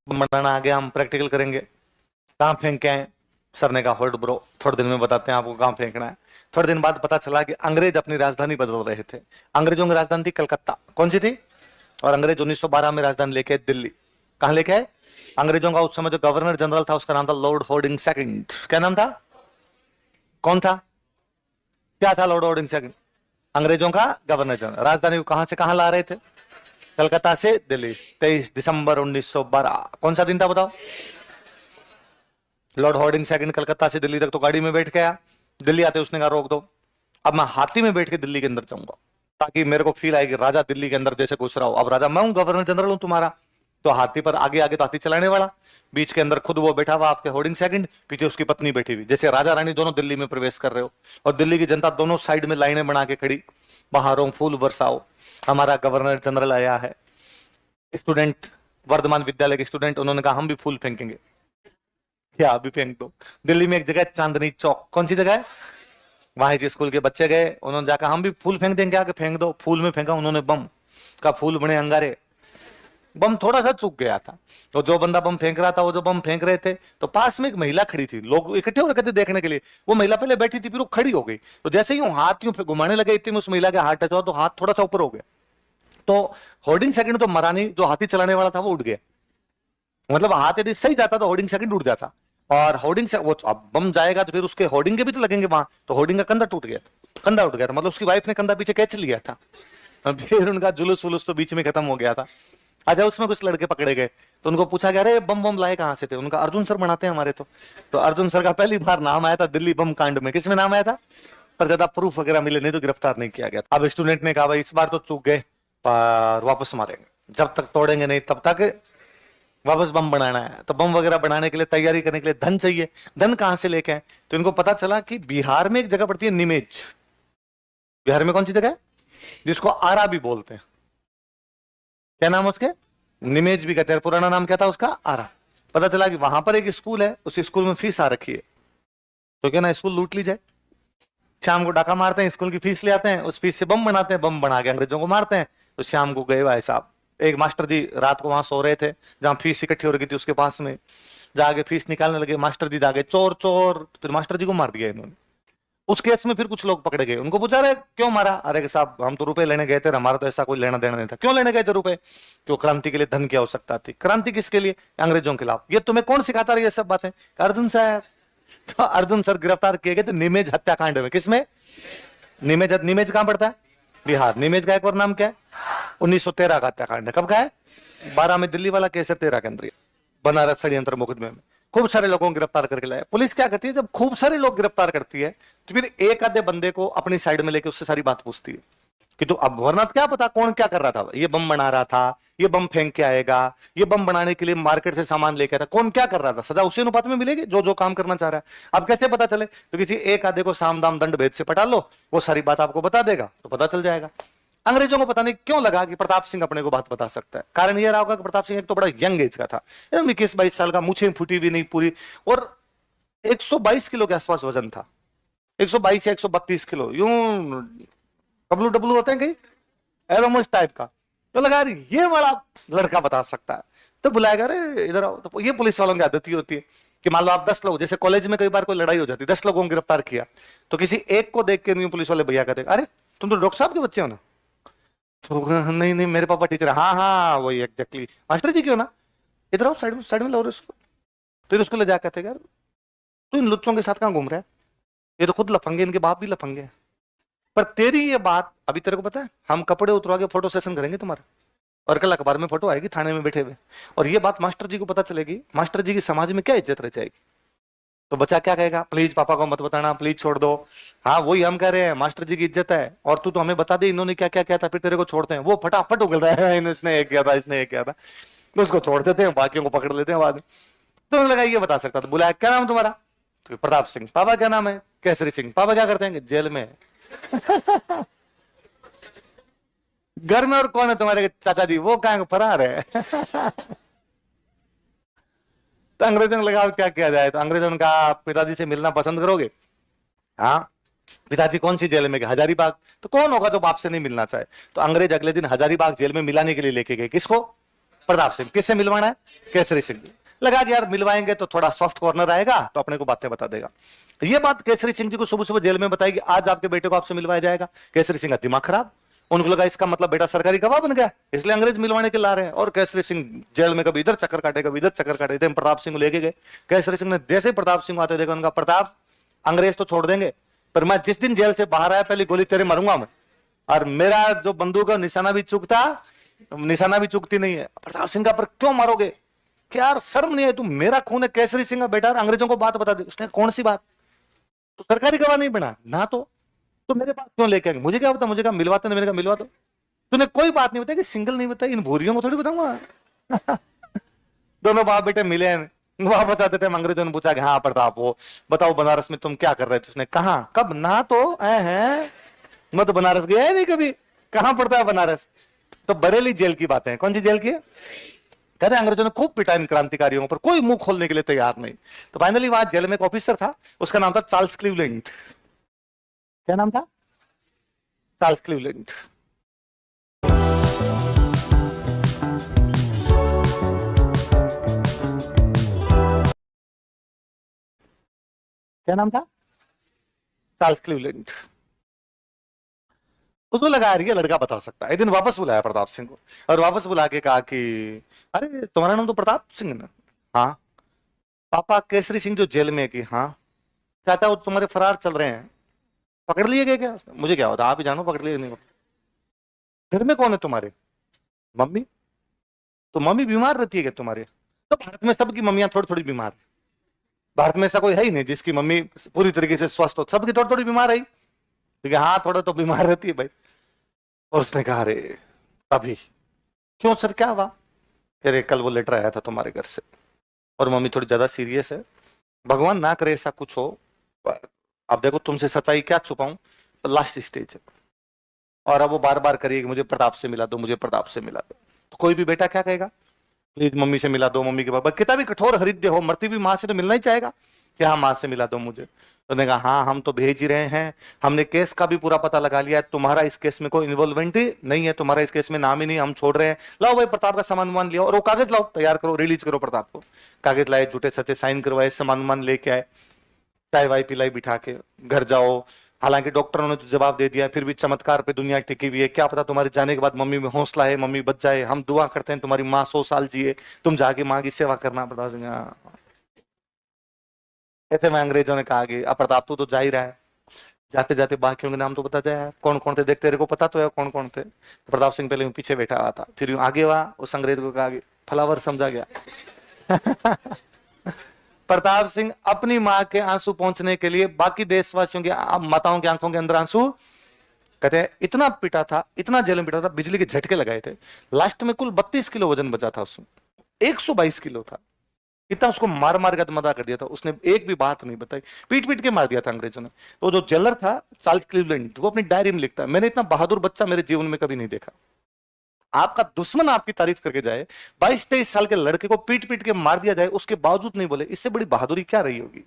बम बनाना आ गया, हम प्रैक्टिकल करेंगे। कहाँ फेंक के आए? सर ने कहा होल्ड ब्रो, थोड़े दिन में बताते हैं आपको कहाँ फेंकना है। थोड़े दिन बाद पता चला कि अंग्रेज अपनी राजधानी बदल रहे थे। अंग्रेजों की राजधानी थी कलकत्ता, कौन सी थी? और अंग्रेज 1912 में राजधानी लेके आए दिल्ली। कहाँ लेके आए? अंग्रेजों का उस समय जो गवर्नर जनरल था उसका नाम था लॉर्ड हार्डिंग सेकंड। क्या नाम था? कौन था? क्या था लॉर्ड हार्डिंग सेकंड? अंग्रेजों का गवर्नर जनरल। राजधानी को कहां से कहां ला रहे थे? कलकत्ता से दिल्ली। 23 दिसंबर 1912। कौन सा दिन था बताओ? लॉर्ड हार्डिंग सेकंड कलकत्ता से दिल्ली तक तो गाड़ी में बैठ के आया। दिल्ली आते उसने कहा रोक दो, अब मैं हाथी में बैठ के दिल्ली के अंदर जाऊंगा ताकि मेरे को फील आए कि राजा दिल्ली के अंदर जैसे घुस रहा हो। अब राजा मैं हूं, गवर्नर जनरल हूं तुम्हारा। तो हाथी पर आगे आगे तो हाथी चलाने वाला, बीच के अंदर खुद वो बैठा हुआ आपके होर्डिंग सेकंड, पीछे उसकी पत्नी बैठी हुई, जैसे राजा रानी दोनों दिल्ली में प्रवेश कर रहे हो। और दिल्ली की जनता दोनों साइड में लाइनें बना के खड़ी, बाहरों फूल बरसाओ, हमारा गवर्नर जनरल आया है। स्टूडेंट, वर्धमान विद्यालय के स्टूडेंट, उन्होंने कहा हम भी फूल फेंकेंगे। क्या? अभी फेंक दो। दिल्ली में एक जगह है चांदनी चौक, कौन सी जगह है? वहां से स्कूल के बच्चे गए, उन्होंने जाकर हम भी फूल फेंक देंगे, आके फेंक दो। फूल में फेंका उन्होंने बम का, फूल बने अंगारे। बम थोड़ा सा चूक गया था, तो जो बंदा बम फेंक रहा था, वो जो बम फेंक रहे थे, तो पास में एक महिला खड़ी थी, लोग इकट्ठे हो रखे थे देखने के लिए। वो महिला पहले बैठी थी, फिर वो खड़ी हो गई, तो जैसे ही हाथ यूं घुमाने लगे, इतने में उस महिला के हाथ टच हुआ, तो हाथ थोड़ा सा ऊपर हो गया। तो होर्डिंग सेकंड तो मरा नहीं, जो हाथी चलाने वाला था वो उड़ गया। मतलब हाथ यदि सही जाता तो होर्डिंग सेकंड उड़ जाता। और होर्डिंग से वो अब बम जाएगा तो फिर उसके होर्डिंग के भी तो लगेंगे वहां, तो होर्डिंग का कंधा टूट गया था, कंधा उठ गया था, मतलब उसकी वाइफ ने कंधा पीछे कैच लिया था। फिर उनका जुलूस वुलूस तो बीच में खत्म हो गया था। अच्छा, उसमें कुछ लड़के पकड़े गए, तो उनको पूछा गया अरे बम बम लाए कहां से थे? उनका अर्जुन सर बनाते हैं हमारे। तो अर्जुन सर का पहली बार नाम आया था दिल्ली बम कांड में। किसमें नाम आया था? पर ज्यादा प्रूफ वगैरह मिले नहीं तो गिरफ्तार नहीं किया गया। अब स्टूडेंट ने कहा भाई इस बार तो चूक गए, पर वापस मारेंगे, जब तक तोड़ेंगे नहीं तब तक वापस बम बनाना है। तो बम वगैरह बनाने के लिए, तैयारी करने के लिए धन चाहिए। धन कहां से लेके आए? तो इनको पता चला कि बिहार में एक जगह पड़ती है निमेज। बिहार में कौन सी जगह है? जिसको आरा भी बोलते हैं। क्या नाम है उसके? निमेज भी कहते हैं। पुराना नाम क्या था उसका? आरा। पता चला कि वहां पर एक स्कूल है, उस स्कूल में फीस आ रखी है, तो क्या ना स्कूल लूट ली जाए। शाम को डाका मारते हैं, स्कूल की फीस ले आते हैं, उस फीस से बम बनाते हैं, बम बना के अंग्रेजों को मारते हैं। तो शाम को गए भाई साहब, एक मास्टर जी रात को वहां सो रहे थे, जहां फीस इकट्ठी हो रही थी उसके पास में, जाके फीस निकालने लगे। मास्टर जी जाके चोर चोर, फिर मास्टर जी को मार दिया इन्होंने। उस केस में फिर कुछ लोग पकड़े गए, उनको पूछा रहे क्यों मारा? अरे कि साहब हम तो रुपए लेने गए थे, हमारा तो ऐसा कोई लेना देना नहीं था। क्यों लेने गए थे रुपए? क्यों? क्रांति के लिए धन की आवश्यकता थी। क्रांति किसके लिए? अंग्रेजों के खिलाफ। ये तुम्हें कौन सिखाता रहा ये सब बातें? अर्जुन सर। तो अर्जुन सर गिरफ्तार किए गए थे निमेज हत्याकांड में। किसमें? निमेज। निमेज कहां पड़ता है? बिहार। निमेज का एक और नाम क्या है? 1913 का हत्याकांड है। कब का है? 12 में दिल्ली वाला केस है, 13 के अंदर बनारस षड्यंत्र मुकदमे में खूब सारे लोगों को गिरफ्तार करके लाया। पुलिस क्या करती है, जब खूब सारे लोग गिरफ्तार करती है तो फिर एक आधे बंदे को अपनी साइड में लेके उससे सारी बात पूछती है कि तो अब वरना क्या पता कौन क्या कर रहा था। ये बम बना रहा था, ये बम फेंक के आएगा, ये बम बनाने के लिए मार्केट से सामान लेके आया था, कौन क्या कर रहा था, सजा उसी अनुपात में मिलेगी जो जो काम करना चाह रहा है। अब कैसे पता चले? तो किसी एक आधे को साम दाम दंड भेद से पटा लो, वो सारी बात आपको बता देगा, तो पता चल जाएगा। अंग्रेजों को पता नहीं क्यों लगा कि प्रताप सिंह अपने को बात बता सकता है। कारण यह रहा होगा कि प्रताप सिंह एक तो बड़ा यंग एज का था, 21-22 साल का, मूछें फूटी भी नहीं पूरी, और 122 किलो के आसपास वजन था, 122 या 132 किलो, यूं डब्लू डब्लू होते हैं कहीं एरोमोस टाइप का। तो लगा ये वाला लड़का बता सकता है, तो बुलाएगा अरे इधर आओ। तो ये पुलिस वालों की आदत ही होती है कि मान लो आप 10 लोग, जैसे कॉलेज में कई बार कोई लड़ाई हो जाती है, 10 लोगों को गिरफ्तार किया, तो किसी एक को देख के नहीं पुलिस वाले भैया कहते अरे तुम तो डॉक्टर साहब के बच्चे हो ना? तो नहीं नहीं मेरे पापा टीचर है। हाँ हाँ वही एग्जैक्टली, मास्टर जी क्यों ना, इधर आओ साइड में लो इसको। फिर उसको ले जा कहते यार तू इन लुच्चों के साथ कहाँ घूम रहा है, ये तो खुद लफंगे, इनके बाप भी लफंगे हैं। पर तेरी ये बात अभी तेरे को पता है, हम कपड़े उतरवा के फोटो सेशन करेंगे तुम्हारा, और कल अखबार में फोटो आएगी थाने में बैठे हुए, और ये बात मास्टर जी को पता चलेगी, मास्टर जी की समाज में क्या इज्जत रह जाएगी। तो बच्चा क्या कहेगा, प्लीज पापा को मत बताना, प्लीज छोड़ दो। हाँ वही हम कह रहे हैं, मास्टर जी की इज्जत है, और तू तो हमें बता दे इन्होंने क्या क्या किया था, फिर तेरे को छोड़ते हैं। वो फटाफट उगल रहा है इसने ये किया था, इसने ये किया था, तो उसको छोड़ देते हैं, बाकियों को पकड़ लेते हैं बाद में। तो लगा ये बता सकता था। बुलाया क्या नाम तुम्हारा? तो प्रताप सिंह। पापा क्या नाम है? केसरी सिंह। पापा क्या करते हैं? जेल में। घर में और कौन है तुम्हारे? चाचा जी। वो कहां फरार है। तो अंग्रेजों ने लगा क्या किया जाए, तो अंग्रेजों ने कहा पिताजी से मिलना पसंद करोगे? हाँ। पिताजी कौन सी जेल में गए? हजारीबाग। तो कौन होगा जो बाप से नहीं मिलना चाहे? तो अंग्रेज अगले दिन हजारीबाग जेल में मिलाने के लिए लेके गए। किसको? प्रताप सिंह। किससे मिलवाना है? केसरी सिंह। लगा कि यार मिलवाएंगे तो थोड़ा सॉफ्ट कॉर्नर आएगा तो अपने को बातें बता देगा। ये बात केसरी सिंह जी को सुबह सुबह जेल में बताई कि आज आपके बेटे को आपसे मिलवाया जाएगा। केसरी सिंह का दिमाग खराब, उनको लगा इसका मतलब बेटा सरकारी गवाह बन गया, इसलिए अंग्रेज मिलवाने के ला रहे हैं। और केसरी सिंह जेल में कभी इधर चक्कर काटे कभी इधर चक्कर काटे थे। प्रताप सिंह को लेके गए। केसरी सिंह ने जैसे प्रताप सिंह आते देखा, उनका प्रताप अंग्रेज तो छोड़ देंगे पर मैं जिस दिन जेल से बाहर आया पहली गोली तेरे मारूंगा मैं, और मेरा जो बंदूक का निशाना भी चूकती नहीं है। प्रताप सिंह का पर क्यों मारोगे? क्या यार शर्म नहीं है? तू मेरा खून है, केसरी सिंह का बेटा, अंग्रेजों को बात बता दे। उसने कौन सी बात? तो सरकारी गवाह नहीं बना ना, तो मेरे पास क्यों लेके आए? मुझे क्या पता? मुझे कहा मिलवाते, मैंने कहा मिलवा दो। तूने कोई बात नहीं बताई कि सिंगल नहीं बताई, इन भूरियों को थोड़ी बताऊंगा। दोनों बाप बेटे मिले हैं, वहां बताते थे। अंग्रेजों ने पूछा कि हाँ प्रताप वो बताओ बनारस में तुम क्या कर रहे थे? उसने कहा कब ना, तो है मैं तो बनारस गया है नहीं कभी, कहां पड़ता है बनारस? तो बरेली जेल की बातें हैं। कौन सी जेल की है? कह रहे अंग्रेजों ने खूब पिटा इन क्रांतिकारियों पर, कोई मुंह खोलने के लिए तैयार नहीं। तो फाइनली वहां जेल में एक ऑफिसर था, उसका नाम था चार्ल्स क्लीवलैंड। क्या नाम था? Charles Cleveland. क्या नाम था? Charles Cleveland. उसको लगा यार ये लड़का बता सकता है। एक दिन वापस बुलाया प्रताप सिंह को, और वापस बुला के कहा कि अरे तुम्हारा नाम तो प्रताप सिंह ना? हाँ। पापा केसरी सिंह जो जेल में है? कि हाँ। चाचा वो तुम्हारे फरार चल रहे हैं, पकड़ लिए गए क्या? मुझे क्या होता, आप ही जानो पकड़ लिए नहीं। घर में कौन है तुम्हारे? मम्मी। तो मम्मी बीमार रहती है क्या तुम्हारे? तो भारत में सबकी मम्मियां थोड़ी थोड़ी बीमार है। भारत में ऐसा कोई है ही नहीं जिसकी मम्मी पूरी तरीके से स्वस्थ हो, सबकी थोड़ी थोड़ी बीमार है। ठीक है, हाँ थोड़ा तो बीमार रहती है भाई। और उसने कहा अरे तभी क्यों सर, क्या हुआ? अरे कल वो लेटर आया था तुम्हारे घर से, और मम्मी थोड़ी ज्यादा सीरियस है। भगवान ना करे ऐसा कुछ हो, पर अब देखो तुमसे सच्चाई क्या छुपाऊं, लास्ट स्टेज है। और अब वो बार बार करिए कि मुझे प्रताप से मिला दो, मुझे प्रताप से मिला दो। तो कोई भी बेटा क्या कहेगा? प्लीज मम्मी से मिला दो, मम्मी के पापा कितना भी कठोर हृदय हो, मरती भी माँ से तो मिलना ही चाहेगा कि हाँ माँ से मिला दो मुझे। तो उन्होंने कहा हाँ हम तो भेज ही रहे हैं, हमने केस का भी पूरा पता लगा लिया है, तुम्हारा इस केस में कोई इन्वॉल्वमेंट ही नहीं है, तुम्हारा इस केस में नाम ही नहीं, हम छोड़ रहे हैं। लाओ भाई प्रताप का सामान वामान लिया, और वो कागज लाओ, तैयार करो, रिलीज करो प्रताप को। कागज लाए, झूठे सच्चे साइन करवाए, सामान वामान लेके आए, चाय वाय पिलाई, बिठा के घर जाओ। हालांकि डॉक्टरों ने तो जवाब दे दिया, फिर भी चमत्कार पे दुनिया टिकी हुई है। क्या पता तुम्हारे जाने के बाद मम्मी में हौसला है, मम्मी बच जाए। हम दुआ करते हैं तुम्हारी माँ 100 साल जिए, तुम जाके माँ की सेवा करना। प्रताप सिंह ऐसे में अंग्रेजों ने कहा कि अब प्रताप तू तो जा ही रहा है, जाते जाते बाकियों के नाम तो बता जाए यार, कौन कौन थे देख, तेरे को पता तो है कौन कौन थे। तो प्रताप सिंह पहले पीछे बैठा हुआ था, फिर आगे हुआ, उस अंग्रेज को कहा फलावर समझा गया। प्रताप सिंह अपनी मां के आंसू पहुंचने के लिए बाकी देशवासियों की माताओं की आंखों के अंदर आंसू, कहते हैं इतना पिटा था, इतना जेल में पिटा था, बिजली के झटके लगाए थे। लास्ट में कुल 32 किलो वजन बचा था उसमें, 122 किलो था। इतना उसको मार मार के मदा कर दिया था, उसने एक भी बात नहीं बताई, पीट पीट के मार दिया था अंग्रेजों ने। तो जो जेलर था चार्ल्स क्लीवलैंड, वो अपनी डायरी में लिखता है, मैंने इतना बहादुर बच्चा मेरे जीवन में कभी नहीं देखा। आपका दुश्मन आपकी तारीफ करके जाए, 22-23 साल के लड़के को पीट पीट के मार दिया जाए, उसके बावजूद नहीं बोले, इससे बड़ी बहादुरी क्या रही होगी?